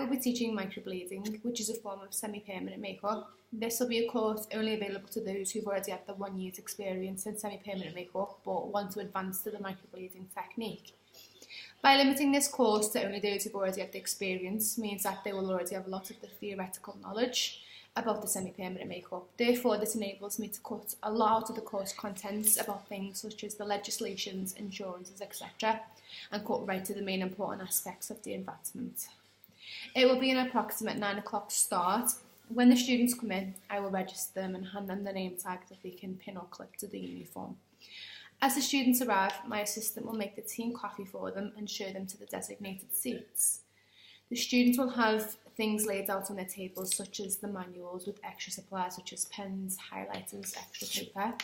will be teaching microblading, which is a form of semi-permanent makeup. This will be a course only available to those who've already had the 1 year's experience in semi-permanent makeup but want to advance to the microblading technique. By limiting this course to only those who've already had the experience means that they will already have a lot of the theoretical knowledge about the semi-permanent makeup. Therefore, this enables me to cut a lot out of the course contents about things such as the legislations, insurances, etc., and cut right to the main important aspects of the advancement. It will be an approximate 9 o'clock start. When the students come in, I will register them and hand them the name tag that they can pin or clip to the uniform. As the students arrive, my assistant will make the tea and coffee for them and show them to the designated seats. The students will have things laid out on their tables such as the manuals with extra supplies such as pens, highlighters, extra paper.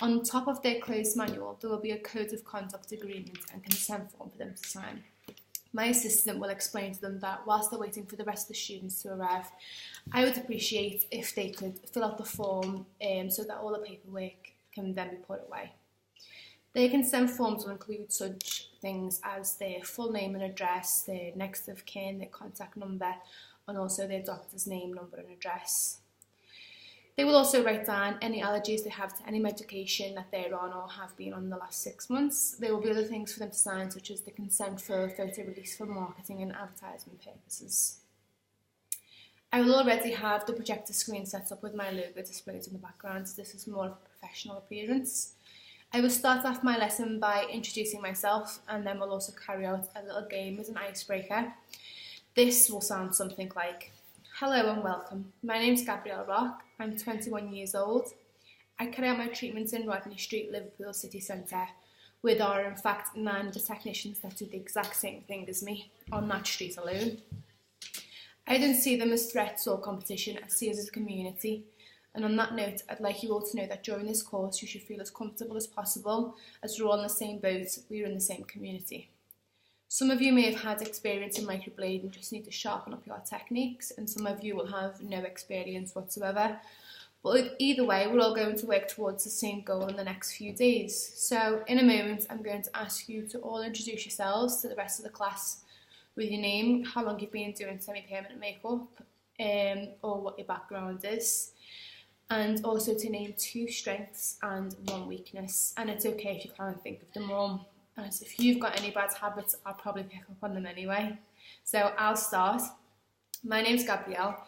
On top of their closed manual, there will be a code of conduct agreement and consent form for them to sign. My assistant will explain to them that whilst they're waiting for the rest of the students to arrive, I would appreciate if they could fill out the form so that all the paperwork can then be put away. Their consent forms will include such things as their full name and address, their next of kin, their contact number, and also their doctor's name, number and address. They will also write down any allergies they have to any medication that they're on or have been on in the last 6 months. There will be other things for them to sign, such as the consent for photo release for marketing and advertisement purposes. I will already have the projector screen set up with my logo displayed in the background, so this is more of a professional appearance. I will start off my lesson by introducing myself, and then we'll also carry out a little game as an icebreaker. This will sound something like, "Hello and welcome. My name's Gabrielle Rock. I'm 21 years old. I carry out my treatments in Rodney Street, Liverpool city centre, where there are in fact 9 other technicians that do the exact same thing as me on that street alone. I don't see them as threats or competition, I see us as a community. And on that note, I'd like you all to know that during this course you should feel as comfortable as possible, as we're all in the same boat, we're in the same community. Some of you may have had experience in microblading and just need to sharpen up your techniques, and some of you will have no experience whatsoever. But either way, we're all going to work towards the same goal in the next few days. So in a moment, I'm going to ask you to all introduce yourselves to the rest of the class with your name, how long you've been doing semi-permanent makeup, or what your background is. And also to name 2 strengths and 1 weakness, and it's okay if you can't think of them all, as if you've got any bad habits I'll probably pick up on them anyway. So I'll start. My name's Gabrielle.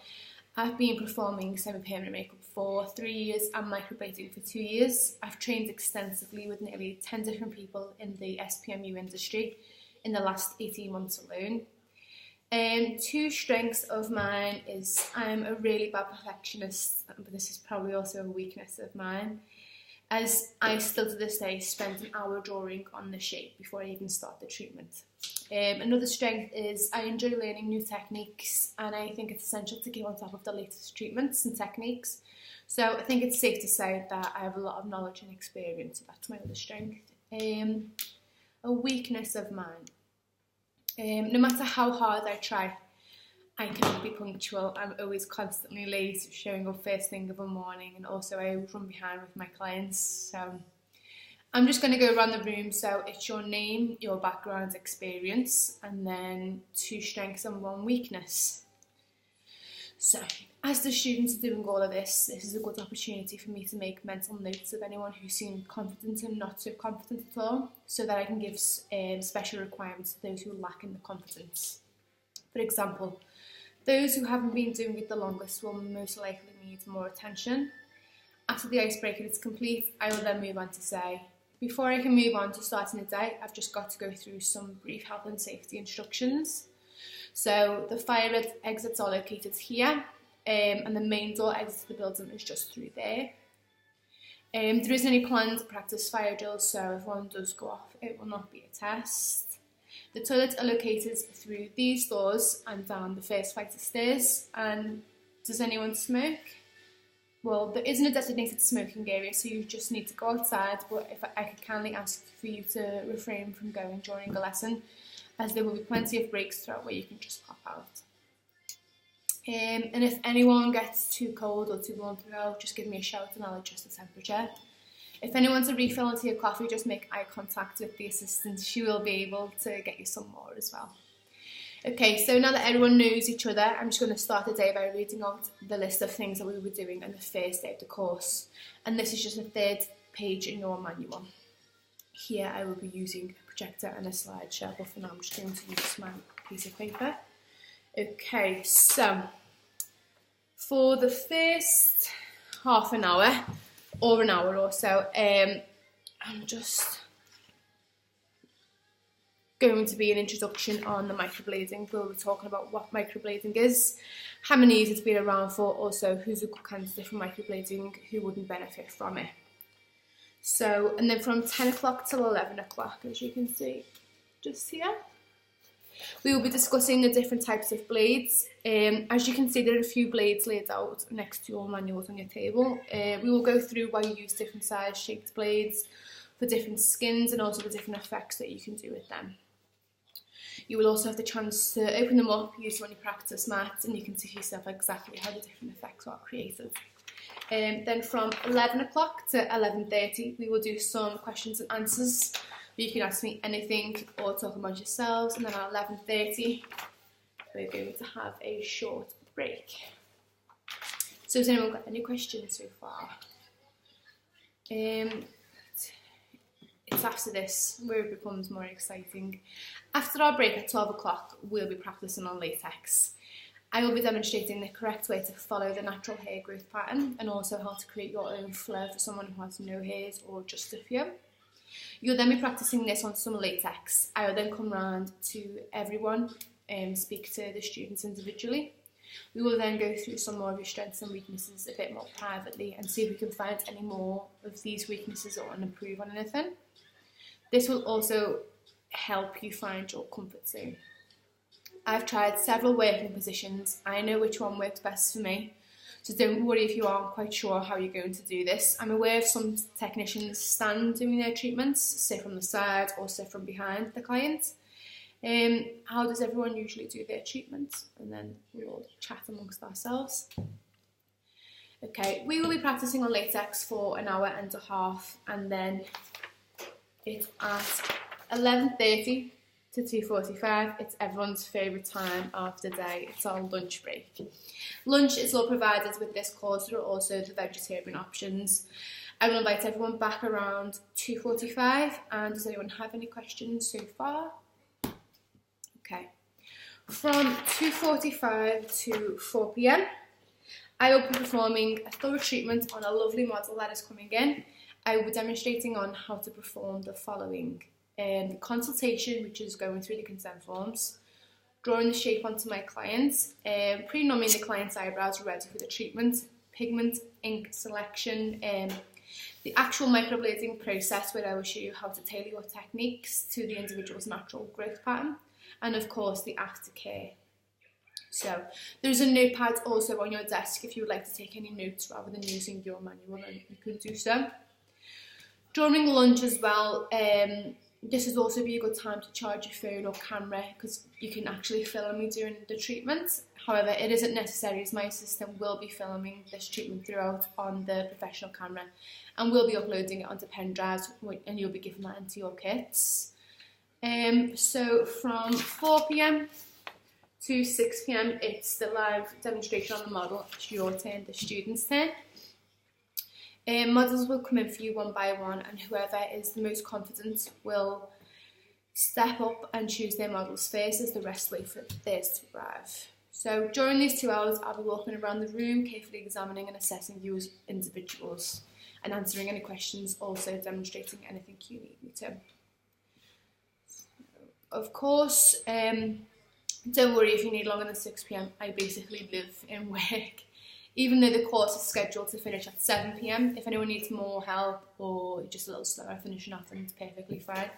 I've been performing semi-permanent makeup for 3 years and microblading for 2 years. I've trained extensively with nearly 10 different people in the SPMU industry in the last 18 months alone. 2 strengths of mine is I'm a really bad perfectionist, but this is probably also a weakness of mine, as I still to this day spend an hour drawing on the shape before I even start the treatment. Another strength is I enjoy learning new techniques, and I think it's essential to keep on top of the latest treatments and techniques. So I think it's safe to say that I have a lot of knowledge and experience, so that's my other strength. A weakness of mine. No matter how hard I try, I cannot be punctual. I'm always constantly late, showing up first thing of the morning, and also I run behind with my clients. So I'm just going to go around the room. So it's your name, your background, experience, and then 2 strengths and 1 weakness. So as the students are doing all of this is a good opportunity for me to make mental notes of anyone who seemed confident and not so confident at all, so that I can give special requirements to those who lack in the confidence. For example, those who haven't been doing it the longest will most likely need more attention. After the icebreaker is complete, I will then move on to say, before I can move on to starting the day, I've just got to go through some brief health and safety instructions. So the fire exits are located here, and the main door exit to the building is just through there. There isn't any planned practice fire drills, so if one does go off, it will not be a test. The toilets are located through these doors and down the first flight of stairs. And does anyone smoke? Well, there isn't a designated smoking area, so you just need to go outside, but if I could kindly ask for you to refrain from going during a lesson, as there will be plenty of breaks throughout where you can just pop out. And if anyone gets too cold or too warm to go, just give me a shout and I'll adjust the temperature. If anyone's a refill into your coffee, just make eye contact with the assistant. She will be able to get you some more as well. Okay, so now that everyone knows each other, I'm just going to start the day by reading out the list of things that we were doing on the first day of the course. And this is just the third page in your manual. Here I will be using a projector and a slideshow, but for now I'm just going to use my piece of paper. Okay, so for the first half an hour or an hour or so, I'm just going to be an introduction on the microblading. We'll be talking about what microblading is, how many years it's been around for, also who's a good candidate for microblading, who wouldn't benefit from it. So, and then from 10 o'clock till 11 o'clock, as you can see just here, we will be discussing the different types of blades. As you can see, there are a few blades laid out next to your manuals on your table. We will go through why you use different size shaped blades for different skins and also the different effects that you can do with them. You will also have the chance to open them up, use them on your practice mat, and you can see for yourself exactly how the different effects are created. Then from 11 o'clock to 11:30, we will do some questions and answers. You can ask me anything or talk about yourselves, and then at 11:30, we're going to have a short break. So has anyone got any questions so far? It's after this where it becomes more exciting. After our break at 12 o'clock, we'll be practicing on latex. I will be demonstrating the correct way to follow the natural hair growth pattern and also how to create your own flare for someone who has no hairs or just a few. You'll then be practicing this on some latex. I will then come round to everyone and speak to the students individually. We will then go through some more of your strengths and weaknesses a bit more privately and see if we can find any more of these weaknesses or improve on anything. This will also help you find your comfort zone. I've tried several working positions. I know which one works best for me, so don't worry if you aren't quite sure how you're going to do this. I'm aware of some technicians stand doing their treatments, sit from the side or sit from behind the client. How does everyone usually do their treatments? And then we'll chat amongst ourselves. Okay, we will be practicing on latex for an hour and a half, and then it's at 11:30 to 2:45. It's everyone's favourite time of the day. It's our lunch break. Lunch is all provided with this course. There are also the vegetarian options. I will invite everyone back around 2:45. And does anyone have any questions so far? Okay. From 2:45 to 4 p.m, I will be performing a thorough treatment on a lovely model that is coming in. I will be demonstrating on how to perform the following. The consultation, which is going through the consent forms, drawing the shape onto my clients, pre-numbing the client's eyebrows ready for the treatment, pigment, ink selection, the actual microblading process where I will show you how to tailor your techniques to the individual's natural growth pattern, and of course the aftercare. So there's a notepad also on your desk if you would like to take any notes rather than using your manual, then you can do so. During lunch as well, this would also be a good time to charge your phone or camera because you can actually film me during the treatment. However, it isn't necessary as my assistant will be filming this treatment throughout on the professional camera and we'll be uploading it onto pen drives and you'll be given that into your kits. So from 4 p.m. to 6 p.m, it's the live demonstration on the model. It's your turn, the student's turn. Models will come in for you one by one, and whoever is the most confident will step up and choose their models first as the rest wait for theirs to arrive. So during these 2 hours, I'll be walking around the room, carefully examining and assessing you as individuals and answering any questions, also demonstrating anything you need me to. Of course, don't worry if you need longer than 6 p.m. I basically live in work. Even though the course is scheduled to finish at 7 p.m, if anyone needs more help or just a little slower finishing off, then it's perfectly fine.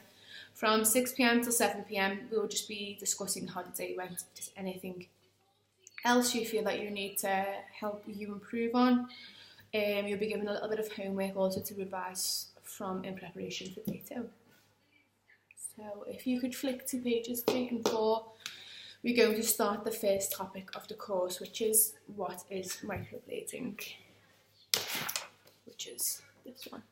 From 6 p.m. till 7 p.m, we will just be discussing how the day went, if there's anything else you feel that you need to help you improve on. You'll be given a little bit of homework also to revise from in preparation for day 2. So if you could flick to pages 3 and 4, we're going to start the first topic of the course, which is what is microblading, which is this one.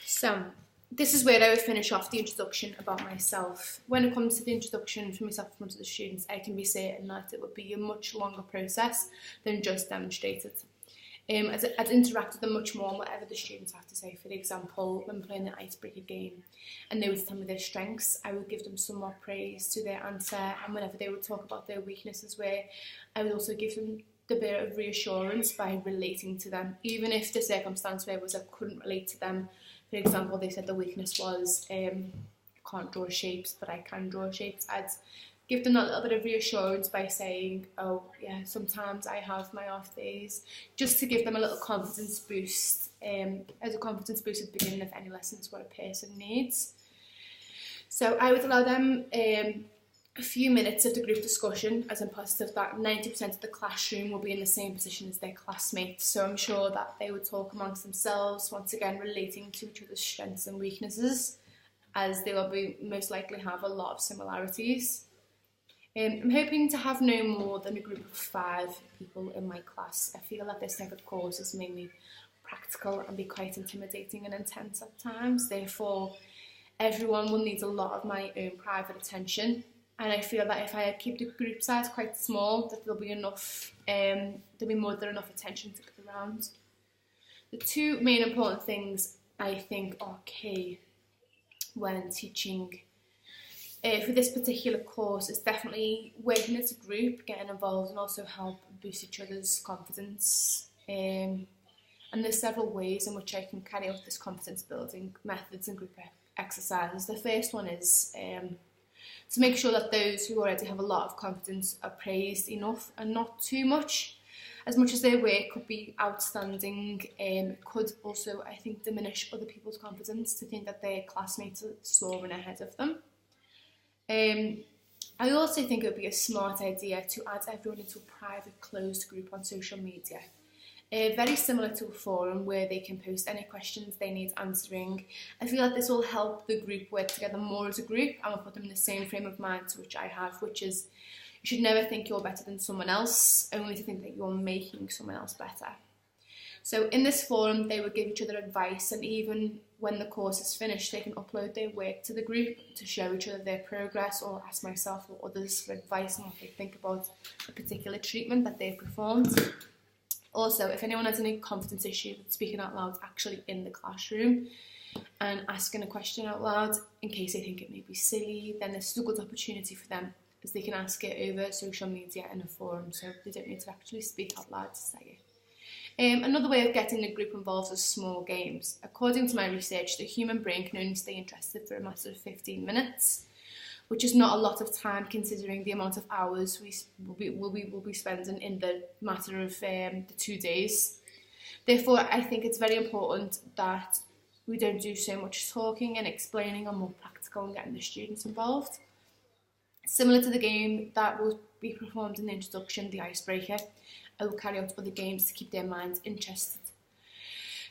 So this is where I would finish off the introduction about myself. When it comes to the introduction for myself in front of the students, I can be certain that it would be a much longer process than just demonstrated. I'd interact with them much more on whatever the students have to say. For example, when playing the icebreaker game and they would tell me their strengths, I would give them some more praise to their answer, and whenever they would talk about their weaknesses, where I would also give them the bit of reassurance by relating to them, even if the circumstance where was I couldn't relate to them. For example, they said the weakness was I can't draw shapes, but I can draw shapes. I'd give them that little bit of reassurance by saying, oh yeah, sometimes I have my off days, just to give them a little confidence boost, as a confidence boost at the beginning of any lessons what a person needs. So I would allow them a few minutes of the group discussion, as I'm positive that 90% of the classroom will be in the same position as their classmates, so I'm sure that they would talk amongst themselves, once again relating to each other's strengths and weaknesses, as they will be most likely have a lot of similarities. I'm hoping to have no more than a group of 5 people in my class. I feel that this type of course is mainly practical and be quite intimidating and intense at times. Therefore, everyone will need a lot of my own private attention. And I feel that if I keep the group size quite small, that there'll be enough, there'll be more than enough attention to go around. The 2 main important things I think are key when teaching for this particular course is definitely working as a group, getting involved, and also help boost each other's confidence. And there's several ways in which I can carry out this confidence building methods and group exercises. The first one is to make sure that those who already have a lot of confidence are praised enough and not too much. As much as their work could be outstanding, it could also, I think, diminish other people's confidence to think that their classmates are soaring ahead of them. I also think it would be a smart idea to add everyone into a private closed group on social media, very similar to a forum where they can post any questions they need answering. I feel like this will help the group work together more as a group, and will put them in the same frame of mind to which I have, which is you should never think you're better than someone else, only to think that you're making someone else better. So in this forum, they will give each other advice, and even when the course is finished, they can upload their work to the group to show each other their progress, or ask myself or others for advice on what they think about a particular treatment that they've performed. Also, if anyone has any confidence issue with speaking out loud actually in the classroom and asking a question out loud in case they think it may be silly, then this is a good opportunity for them, as they can ask it over social media in a forum, so they don't need to actually speak out loud to say it. Another way of getting the group involved is small games. According to my research, the human brain can only stay interested for a matter of 15 minutes, which is not a lot of time considering the amount of hours we will be spending in the matter of the 2 days. Therefore, I think it's very important that we don't do so much talking and explaining, and more practical and getting the students involved. Similar to the game that will be performed in the introduction, the icebreaker, I will carry out other games to keep their minds interested.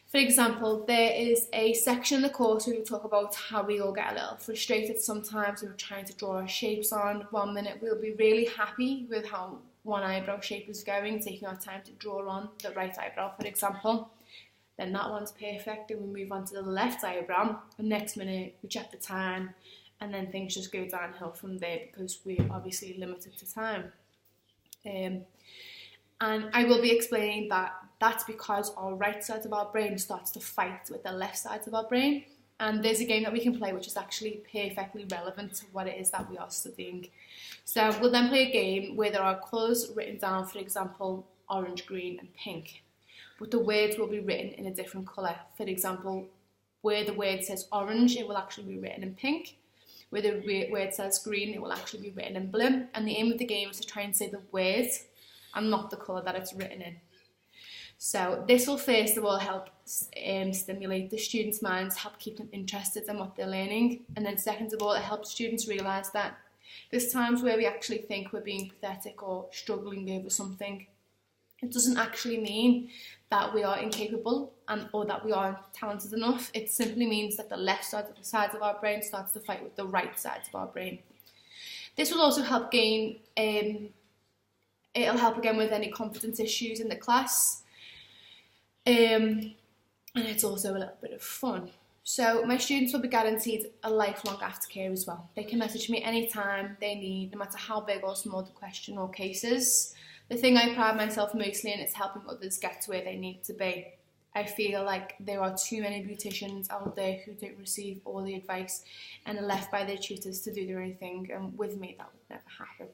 For example, there is a section in the course where we talk about how we all get a little frustrated sometimes when we're trying to draw our shapes on. One minute we'll be really happy with how one eyebrow shape is going, taking our time to draw on the right eyebrow, for example. Then that one's perfect, and we move on to the left eyebrow. The next minute we check the time, and then things just go downhill from there because we're obviously limited to time. And I will be explaining that that's because our right side of our brain starts to fight with the left side of our brain. And there's a game that we can play which is actually perfectly relevant to what it is that we are studying. So we'll then play a game where there are colours written down, for example, orange, green and pink. But the words will be written in a different colour. For example, where the word says orange, it will actually be written in pink. Where the word says green, it will actually be written in blue. And the aim of the game is to try and say the word and not the colour that it's written in. So this will first of all help stimulate the students' minds, help keep them interested in what they're learning. And then second of all, it helps students realise that there's times where we actually think we're being pathetic or struggling over something. It doesn't actually mean that we are incapable or that we aren't talented enough. It simply means that the left side of our brain starts to fight with the right side of our brain. This will also help gain, it'll help again with any confidence issues in the class. And it's also a little bit of fun. So my students will be guaranteed a lifelong aftercare as well. They can message me anytime they need, no matter how big or small the question or case is. The thing I pride myself mostly in is helping others get to where they need to be. I feel like there are too many beauticians out there who don't receive all the advice and are left by their tutors to do their own thing, and with me that would never happen.